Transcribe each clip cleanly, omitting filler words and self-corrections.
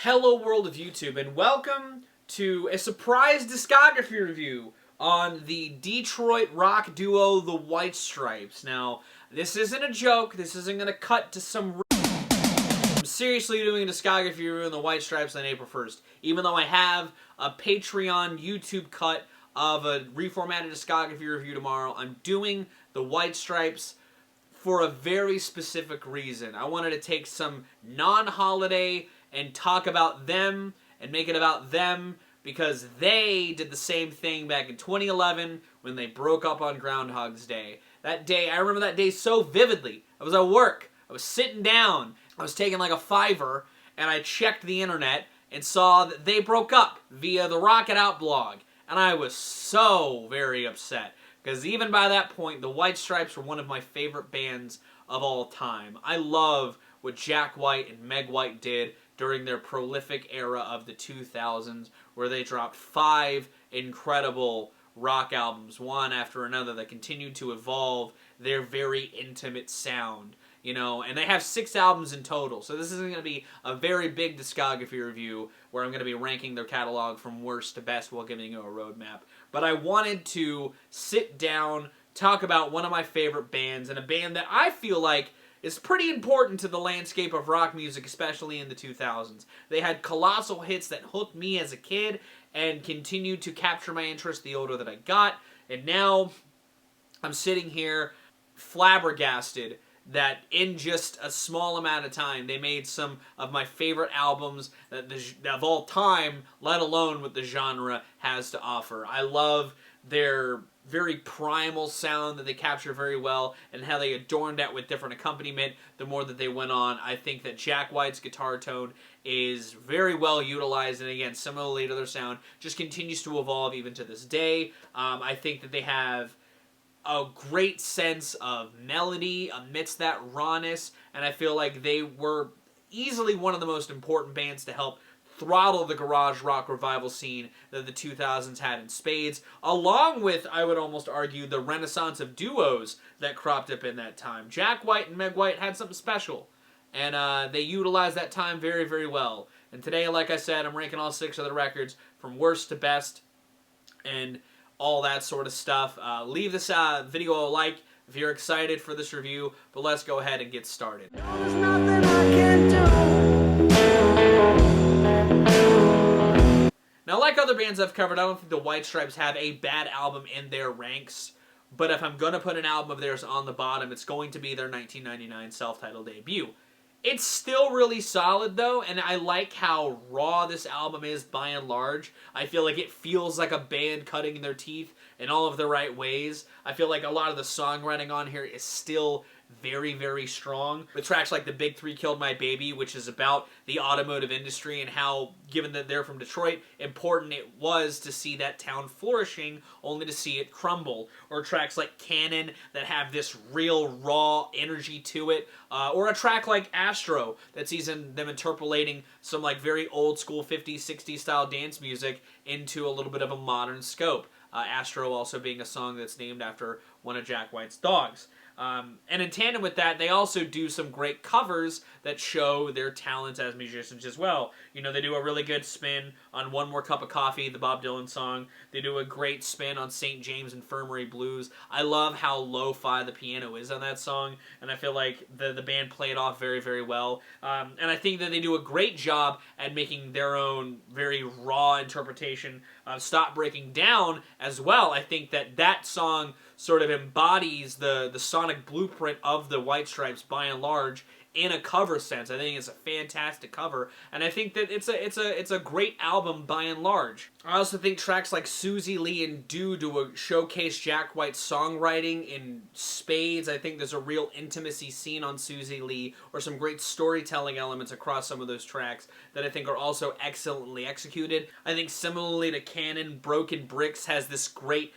Hello world of YouTube, and welcome to a surprise discography review on the Detroit rock duo the White Stripes. Now, this isn't a joke, this isn't going to cut to some I'm seriously doing a discography review on the White Stripes on April 1st, even though I have a Patreon YouTube cut of a reformatted discography review tomorrow. I'm doing the White Stripes for a very specific reason. I wanted to take some non-holiday and talk about them and make it about them because they did the same thing back in 2011 when they broke up on Groundhog's Day. That day, I remember that day so vividly. I was at work. I was sitting down. I was taking like a $5 and I checked the internet and saw that they broke up via the Rock It Out blog. And I was so very upset because even by that point, the White Stripes were one of my favorite bands of all time. I love what Jack White and Meg White did during their prolific era of the 2000s, where they dropped 5 incredible rock albums, one after another, that continued to evolve their very intimate sound. You know, and they have 6 albums in total, so this isn't going to be a very big discography review where I'm going to be ranking their catalog from worst to best while giving you a roadmap. But I wanted to sit down, talk about one of my favorite bands, and a band that I feel like is pretty important to the landscape of rock music, especially in the 2000s. They had colossal hits that hooked me as a kid and continued to capture my interest the older that I got, and now I'm sitting here flabbergasted that in just a small amount of time, they made some of my favorite albums of all time, let alone what the genre has to offer. I love their very primal sound that they capture very well, and how they adorned that with different accompaniment the more that they went on. I think that Jack White's guitar tone is very well utilized, and again, similarly to their sound, just continues to evolve even to this day. I think that they have a great sense of melody amidst that rawness, and I feel like they were easily one of the most important bands to help throttle the garage rock revival scene that the 2000s had in spades, along with, I would almost argue, the renaissance of duos that cropped up in that time. Jack White and Meg White had something special, and they utilized that time very, very well. And today, like I said, I'm ranking all 6 of the records from worst to best, and all that sort of stuff. Leave this video a like if you're excited for this review, but let's go ahead and get started. There's nothing I can do. Now, like other bands I've covered, I don't think the White Stripes have a bad album in their ranks, but if I'm going to put an album of theirs on the bottom, it's going to be their 1999 self-titled debut. It's still really solid, though, and I like how raw this album is by and large. I feel like it feels like a band cutting their teeth in all of the right ways. I feel like a lot of the songwriting on here is still very, very strong. With tracks like The Big Three Killed My Baby, which is about the automotive industry and how, given that they're from Detroit, important it was to see that town flourishing, only to see it crumble. Or tracks like Cannon that have this real raw energy to it. Or a track like Astro that sees them interpolating some like very old school 50s, 60s style dance music into a little bit of a modern scope. Astro also being a song that's named after one of Jack White's dogs. And in tandem with that, they also do some great covers that show their talents as musicians as well. You know, they do a really good spin on One More Cup of Coffee, the Bob Dylan song. They do a great spin on St. James Infirmary Blues. I love how lo-fi the piano is on that song, and I feel like the band played off very, very well. And I think that they do a great job at making their own very raw interpretation of Stop Breaking Down as well. I think that that song sort of embodies the sonic blueprint of the White Stripes by and large in a cover sense. I think it's a fantastic cover, and I think that it's a great album by and large. I also think tracks like Susie Lee and Do showcase Jack White's songwriting in spades. I think there's a real intimacy scene on Susie Lee, or some great storytelling elements across some of those tracks that I think are also excellently executed. I think similarly to Cannon, Broken Bricks has this great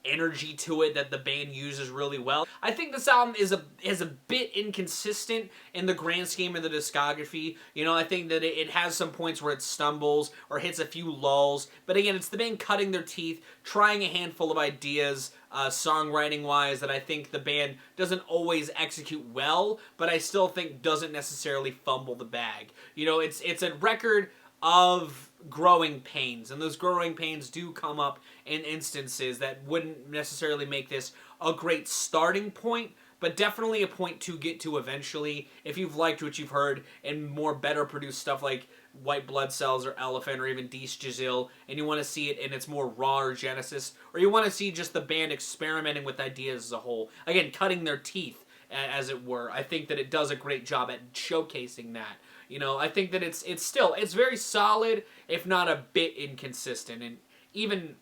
energy to it that the band uses really well. I think this album is a bit inconsistent in the grand scheme of the discography. You know, I think that it has some points where it stumbles or hits a few lulls, but again, it's the band cutting their teeth, trying a handful of ideas songwriting-wise that I think the band doesn't always execute well, but I still think doesn't necessarily fumble the bag. You know, it's a record of growing pains, and those growing pains do come up in instances that wouldn't necessarily make this a great starting point, but definitely a point to get to eventually if you've liked what you've heard and more better produced stuff like White Blood Cells or Elephant or even STIJL, and you want to see it in its more raw genesis, or you want to see just the band experimenting with ideas as a whole, again, cutting their teeth, as it were. I think that it does a great job at showcasing that. You know, I think that it's very solid, if not a bit inconsistent. And even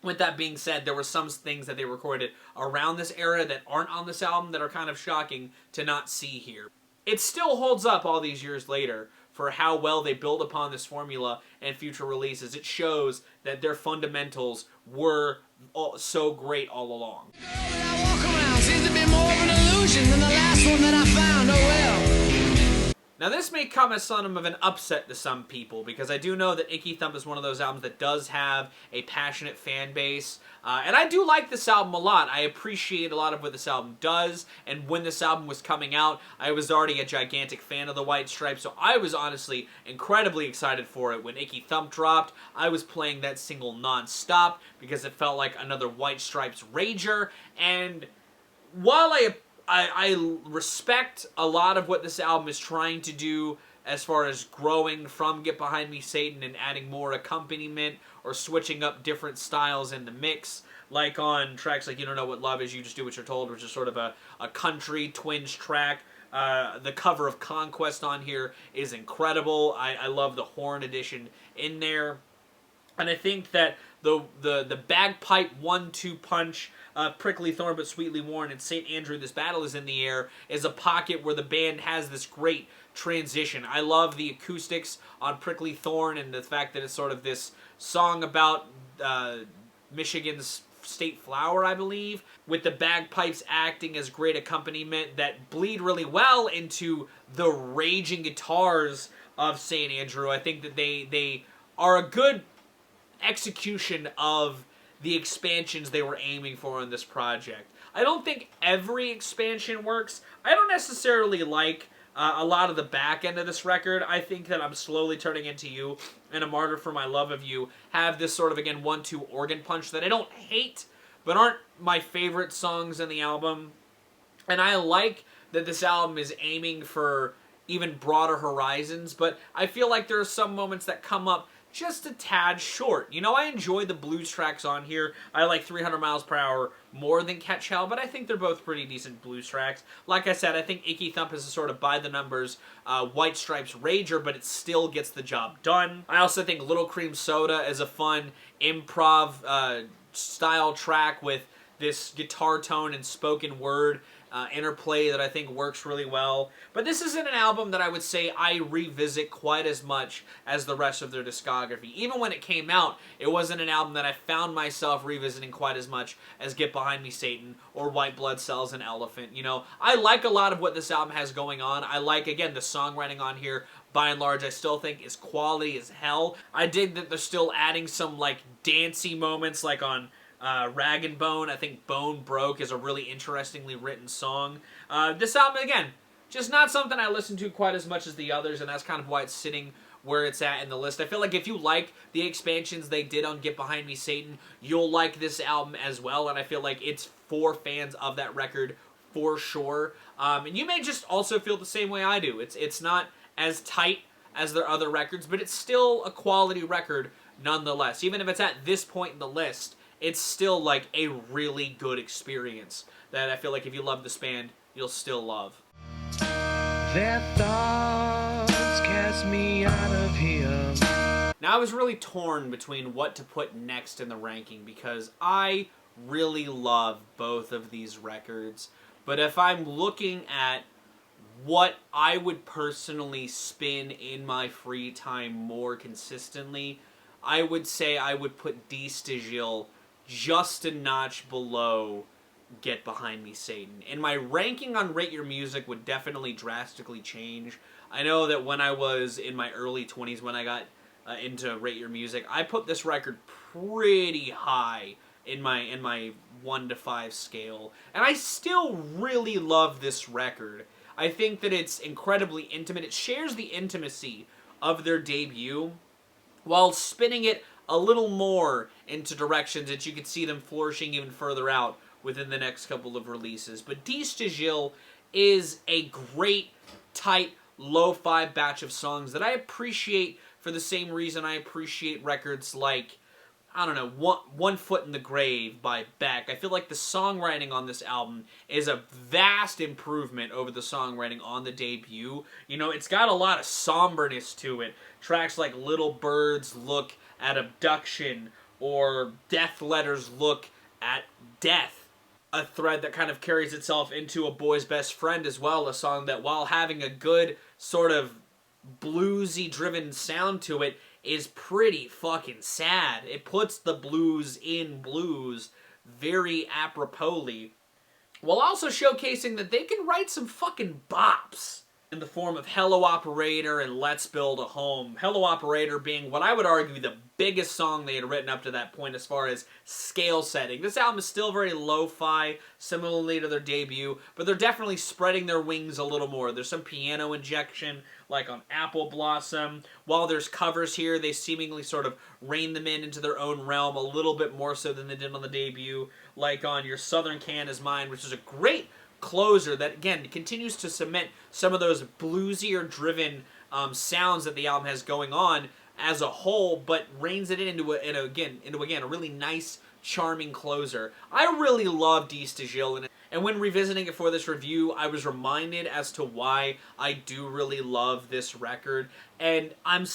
with that being said, there were some things that they recorded around this era that aren't on this album that are kind of shocking to not see here. It still holds up all these years later for how well they build upon this formula and future releases. It shows that their fundamentals were so great all along. Now this may come as some of an upset to some people, because I do know that ICKY THUMP is one of those albums that does have a passionate fan base, and I do like this album a lot. I appreciate a lot of what this album does, and when this album was coming out, I was already a gigantic fan of the White Stripes, so I was honestly incredibly excited for it. When ICKY THUMP dropped, I was playing that single non-stop, because it felt like another White Stripes rager, and while I respect a lot of what this album is trying to do as far as growing from Get Behind Me Satan and adding more accompaniment or switching up different styles in the mix, like on tracks like You Don't Know What Love Is, You Just Do What You're Told, which is sort of a country twinge track. The cover of Conquest on here is incredible. I love the horn edition in there. And I think that the bagpipe 1-2 punch, Prickly Thorn but Sweetly Worn, and St. Andrew, This Battle Is in the Air, is a pocket where the band has this great transition. I love the acoustics on Prickly Thorn and the fact that it's sort of this song about Michigan's state flower, I believe, with the bagpipes acting as great accompaniment that bleed really well into the raging guitars of St. Andrew. I think that they are a good execution of the expansions they were aiming for in this project. I don't think every expansion works. I don't necessarily like a lot of the back end of this record. I think that I'm slowly turning into You and A Martyr for My Love of You have this sort of, again, 1-2 organ punch that I don't hate, but aren't my favorite songs in the album. And I like that this album is aiming for even broader horizons, but I feel like there are some moments that come up just a tad short. You know, I enjoy the blues tracks on here. I like 300 Miles Per Hour more than Catch Hell, but I think they're both pretty decent blues tracks. Like I said, I think ICKY THUMP is a sort of by-the-numbers White Stripes rager, but it still gets the job done. I also think Little Cream Soda is a fun improv style track with this guitar tone and spoken word interplay that I think works really well. But this isn't an album that I would say I revisit quite as much as the rest of their discography. Even when it came out, it wasn't an album that I found myself revisiting quite as much as Get Behind Me Satan or White Blood Cells and Elephant. You know, I like a lot of what this album has going on. I like, again, the songwriting on here. By and large, I still think is quality as hell. I dig that they're still adding some, like, dancey moments, like on Rag and Bone. I think Bone Broke is a really interestingly written song. This album, again, just not something I listen to quite as much as the others, and that's kind of why it's sitting where it's at in the list. I feel like if you like the expansions they did on Get Behind Me Satan, you'll like this album as well, and I feel like it's for fans of that record for sure. And you may just also feel the same way I do. It's not as tight as their other records, but it's still a quality record nonetheless. Even if it's at this point in the list, it's still like a really good experience that I feel like if you love this band, you'll still love. Their thoughts cast me out of here. Now, I was really torn between what to put next in the ranking because I really love both of these records. But if I'm looking at what I would personally spin in my free time more consistently, I would say I would put STIJL just a notch below Get Behind Me Satan. And my ranking on Rate Your Music would definitely drastically change. I know that when I was in my early 20s, when I got into Rate Your Music, I put this record pretty high in my 1 to 5 scale. And I still really love this record. I think that it's incredibly intimate. It shares the intimacy of their debut, while spinning it a little more into directions that you could see them flourishing even further out within the next couple of releases. But STIJL is a great, tight, lo-fi batch of songs that I appreciate for the same reason I appreciate records like, I don't know, One Foot in the Grave by Beck. I feel like the songwriting on this album is a vast improvement over the songwriting on the debut. You know, it's got a lot of somberness to it. Tracks like Little Birds Look at Abduction, or Death Letters Look at Death. A thread that kind of carries itself into A Boy's Best Friend as well, a song that, while having a good sort of bluesy driven sound to it, is pretty fucking sad. It puts the blues in blues very aproposly, while also showcasing that they can write some fucking bops in the form of Hello Operator and Let's Build a Home. Hello Operator being what I would argue the biggest song they had written up to that point as far as scale setting. This album is still very lo-fi, similarly to their debut, but they're definitely spreading their wings a little more. There's some piano injection, like on Apple Blossom. While there's covers here, they seemingly sort of rein them into their own realm a little bit more so than they did on the debut, like on Your Southern Can Is Mine, which is a great closer that, again, continues to cement some of those bluesier driven sounds that the album has going on as a whole, but reins it into a really nice, charming closer. I really love STIJL, and when revisiting it for this review, I was reminded as to why I do really love this record, and I'm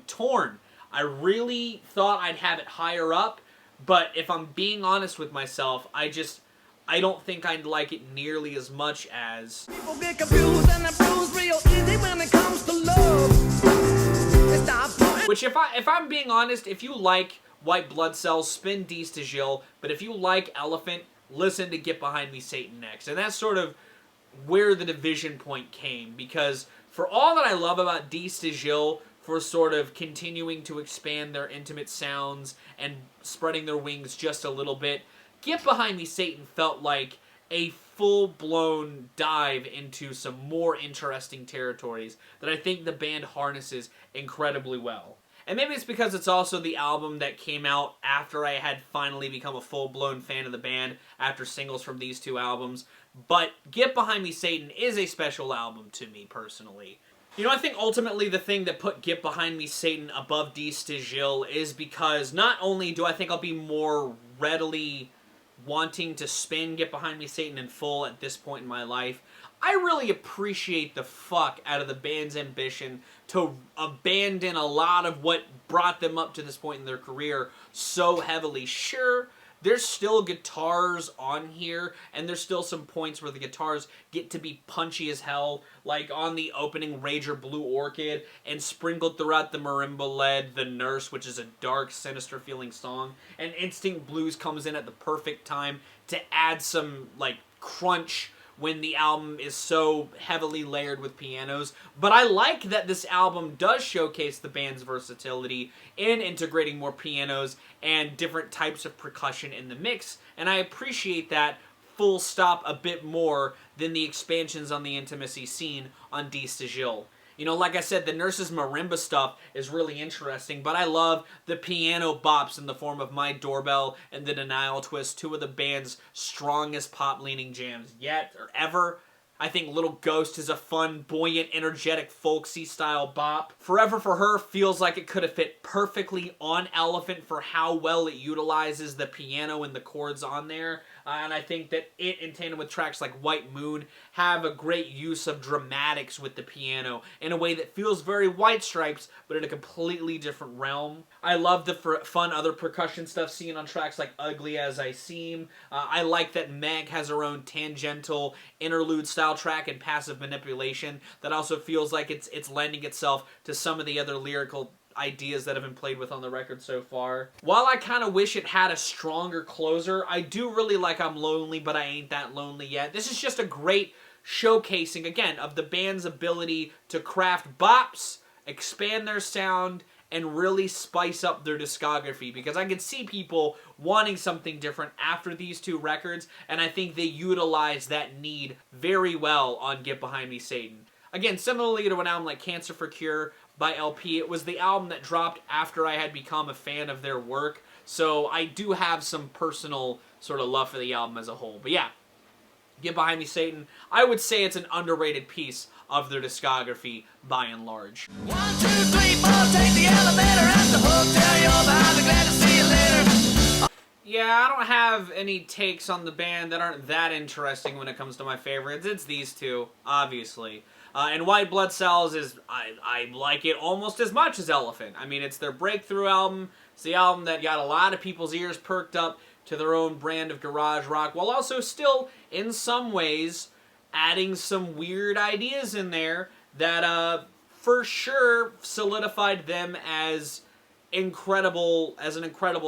torn. I really thought I'd have it higher up, but if I'm being honest with myself, I don't think I'd like it nearly as much as... People get confused and abused real easy when it comes to love. Which, if I'm being honest, if you like White Blood Cells, spin STIJL, but if you like Elephant, listen to Get Behind Me Satan next. And that's sort of where the division point came, because for all that I love about STIJL, for sort of continuing to expand their intimate sounds and spreading their wings just a little bit, Get Behind Me Satan felt like a full-blown dive into some more interesting territories that I think the band harnesses incredibly well. And maybe it's because it's also the album that came out after I had finally become a full-blown fan of the band after singles from these two albums, but Get Behind Me Satan is a special album to me personally. You know, I think ultimately the thing that put Get Behind Me Satan above STIJL is because not only do I think I'll be more readily wanting to spin Get Behind Me Satan in full at this point in my life, I really appreciate the fuck out of the band's ambition to abandon a lot of what brought them up to this point in their career so heavily. Sure, there's still guitars on here, and there's still some points where the guitars get to be punchy as hell, like on the opening Rager Blue Orchid, and sprinkled throughout the marimba-led The Nurse, which is a dark, sinister-feeling song. And Instinct Blues comes in at the perfect time to add some, like, crunch when the album is so heavily layered with pianos. But I like that this album does showcase the band's versatility in integrating more pianos and different types of percussion in the mix, and I appreciate that full stop a bit more than the expansions on the intimacy scene on STIJL. You know, like I said, the Nurse's marimba stuff is really interesting, but I love the piano bops in the form of My Doorbell and The Denial Twist, two of the band's strongest pop-leaning jams yet or ever. I think Little Ghost is a fun, buoyant, energetic, folksy style bop. Forever for Her feels like it could have fit perfectly on Elephant for how well it utilizes the piano and the chords on there. And I think that it, in tandem with tracks like White Moon, have a great use of dramatics with the piano in a way that feels very White Stripes, but in a completely different realm. I love the fun other percussion stuff seen on tracks like Ugly As I Seem. I like that Meg has her own tangential interlude-style track and Passive Manipulation that also feels like it's lending itself to some of the other lyrical ideas that have been played with on the record so far. While I kind of wish it had a stronger closer, I do really like I'm Lonely, But I Ain't That Lonely Yet. This is just a great showcasing, again, of the band's ability to craft bops, expand their sound, and really spice up their discography, because I can see people wanting something different after these two records, and I think they utilize that need very well on Get Behind Me Satan. Again, similarly to an album like Cancer for Cure, by LP. It was the album that dropped after I had become a fan of their work, so I do have some personal sort of love for the album as a whole. But yeah, Get Behind Me, Satan. I would say it's an underrated piece of their discography by and large. 1, 2, 3, 4, take the elevator at the hotel, you're behind me, glad to see you later. Yeah, I don't have any takes on the band that aren't that interesting when it comes to my favorites. It's these two, obviously. And White Blood Cells is, I like it almost as much as Elephant. I mean, it's their breakthrough album. It's the album that got a lot of people's ears perked up to their own brand of garage rock, while also still, in some ways, adding some weird ideas in there that, for sure, solidified them as an incredible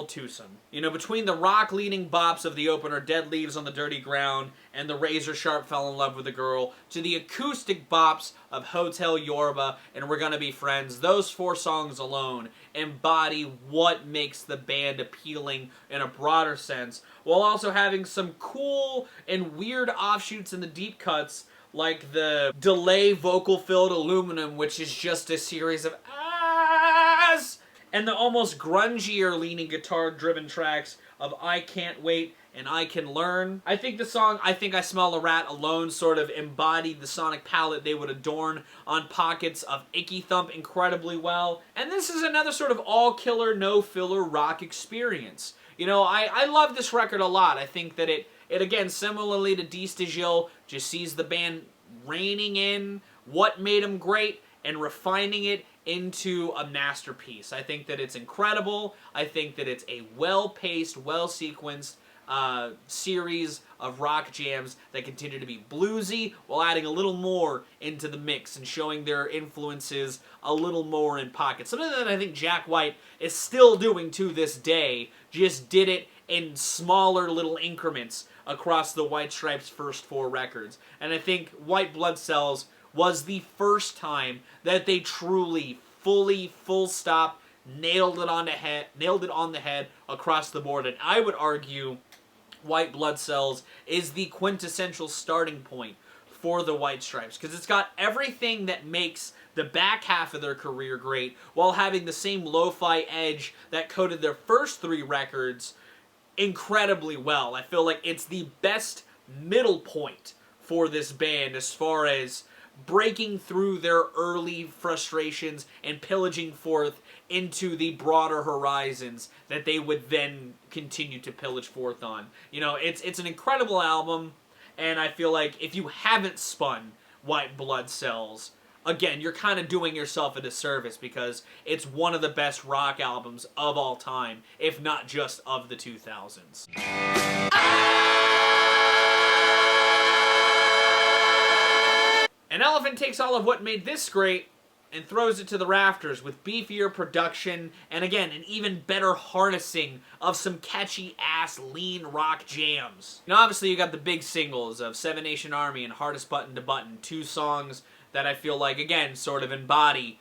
twosome. You know, between the rock-leading bops of the opener, Dead Leaves on the Dirty Ground, and the razor-sharp Fell in Love with a Girl, to the acoustic bops of Hotel Yorba and We're Gonna Be Friends, those 4 songs alone embody what makes the band appealing in a broader sense, while also having some cool and weird offshoots in the deep cuts, like the delay vocal-filled Aluminum, which is just a series of ahs, and the almost grungier leaning guitar-driven tracks of I Can't Wait and I Can Learn. I think the song I Think I Smell a Rat alone sort of embodied the sonic palette they would adorn on pockets of ICKY Thump incredibly well. And this is another sort of all-killer, no-filler rock experience. You know, I love this record a lot. I think that it again, similarly to STIJL, just sees the band reining in what made them great and refining it into a masterpiece. I think that it's incredible. I think that it's a well-paced, well-sequenced series of rock jams that continue to be bluesy while adding a little more into the mix and showing their influences a little more in pockets. Something that I think Jack White is still doing to this day, just did it in smaller little increments across the White Stripes' first 4 records. And I think White Blood Cells was the first time that they truly, fully, full stop, nailed it on the head across the board. And I would argue White Blood Cells is the quintessential starting point for the White Stripes, because it's got everything that makes the back half of their career great, while having the same lo-fi edge that coated their first 3 records incredibly well. I feel like it's the best middle point for this band as far as breaking through their early frustrations and pillaging forth into the broader horizons that they would then continue to pillage forth on. You know, it's an incredible album, and I feel like if you haven't spun White Blood Cells, again, you're kind of doing yourself a disservice, because it's one of the best rock albums of all time, if not just of the 2000s. And Elephant takes all of what made this great and throws it to the rafters with beefier production and, again, an even better harnessing of some catchy-ass lean rock jams. You know, obviously you got the big singles of Seven Nation Army and Hardest Button to Button, 2 songs that I feel like, again, sort of embody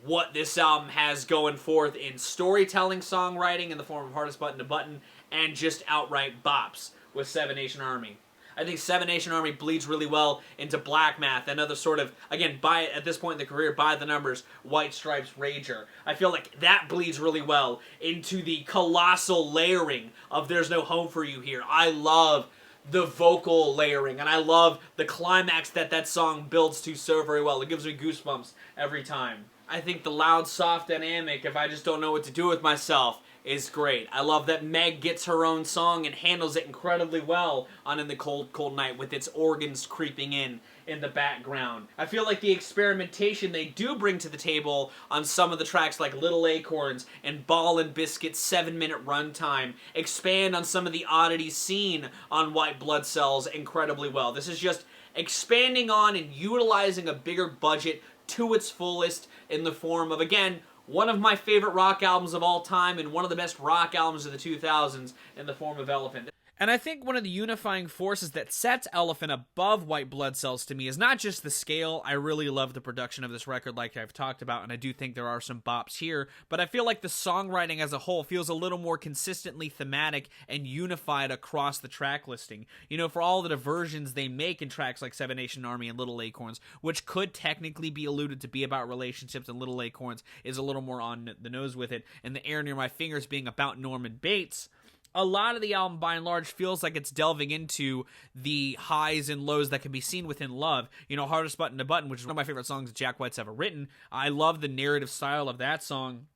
what this album has going forth in storytelling songwriting in the form of Hardest Button to Button and just outright bops with Seven Nation Army. I think Seven Nation Army bleeds really well into Black Math, another sort of, again, at this point in the career, by the numbers, White Stripes Rager. I feel like that bleeds really well into the colossal layering of There's No Home For You Here. I love the vocal layering, and I love the climax that song builds to so very well. It gives me goosebumps every time. I think the loud, soft dynamic, If I Just Don't Know What to Do With Myself, is great. I love that Meg gets her own song and handles it incredibly well on In the Cold, Cold Night with its organs creeping in the background. I feel like the experimentation they do bring to the table on some of the tracks like Little Acorns and Ball and Biscuit's 7-minute runtime expand on some of the oddities seen on White Blood Cells incredibly well. This is just expanding on and utilizing a bigger budget to its fullest in the form of, again, one of my favorite rock albums of all time and one of the best rock albums of the 2000s in the form of Elephant. And I think one of the unifying forces that sets Elephant above White Blood Cells to me is not just the scale. I really love the production of this record like I've talked about, and I do think there are some bops here, but I feel like the songwriting as a whole feels a little more consistently thematic and unified across the track listing. You know, for all the diversions they make in tracks like Seven Nation Army and Little Acorns, which could technically be alluded to be about relationships, and Little Acorns is a little more on the nose with it, and The Air Near My Fingers being about Norman Bates, a lot of the album, by and large, feels like it's delving into the highs and lows that can be seen within Love. You know, Hardest Button to Button, which is one of my favorite songs that Jack White's ever written. I love the narrative style of that song.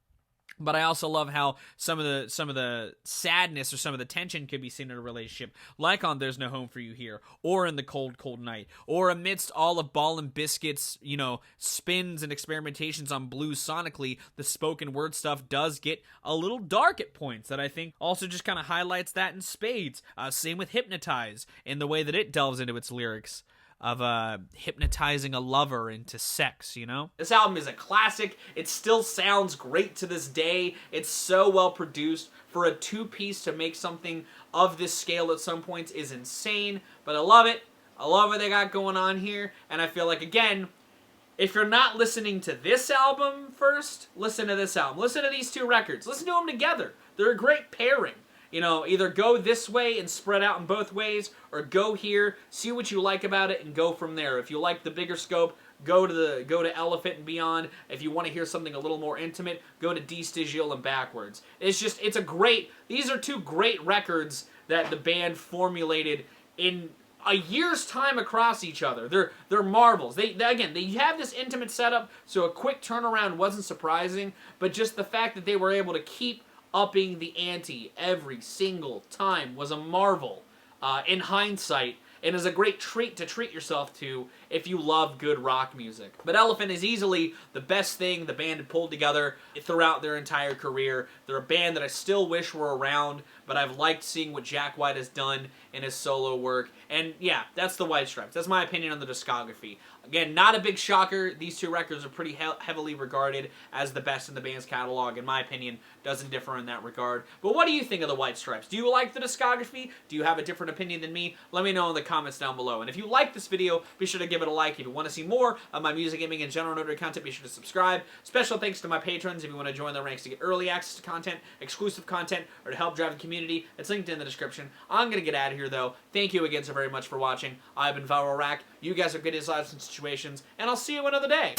But I also love how some of the sadness or some of the tension could be seen in a relationship, like on There's No Home for You Here, or in The Cold, Cold Night, or amidst all of Ball and Biscuit's, you know, spins and experimentations on blues sonically, the spoken word stuff does get a little dark at points that I think also just kind of highlights that in spades. Same with Hypnotize, in the way that it delves into its lyrics of hypnotizing a lover into sex, you know? This album is a classic. It still sounds great to this day. It's so well produced. For a two-piece to make something of this scale at some points is insane, but I love it. I love what they got going on here, and I feel like, again, if you're not listening to this album first, listen to this album. Listen to these two records. Listen to them together. They're a great pairing. You know, either go this way and spread out in both ways, or go here, see what you like about it, and go from there. If you like the bigger scope, go to Elephant and Beyond. If you want to hear something a little more intimate, go to STIJL and backwards. These are two great records that the band formulated in a year's time across each other. They're marvels. They have this intimate setup, so a quick turnaround wasn't surprising, but just the fact that they were able to keep upping the ante every single time was a marvel in hindsight, and is a great treat to treat yourself to if you love good rock music. But Elephant is easily the best thing the band had pulled together throughout their entire career. They're a band that I still wish were around, but I've liked seeing what Jack White has done in his solo work. And yeah, that's the White Stripes. That's my opinion on the discography. Again, not a big shocker. These two records are pretty heavily regarded as the best in the band's catalog. In my opinion, doesn't differ in that regard. But what do you think of the White Stripes? Do you like the discography? Do you have a different opinion than me? Let me know in the comments down below. And if you like this video, be sure to give it a like. If you want to see more of my music, gaming, and general notary content, be sure to subscribe. Special thanks to my patrons if you want to join the ranks to get early access to content, exclusive content, or to help drive the community. It's linked in the description. I'm going to get out of here, though. Thank you again so very much for watching. I've been Viral Rack. You guys are good in lives and situations, and I'll see you another day.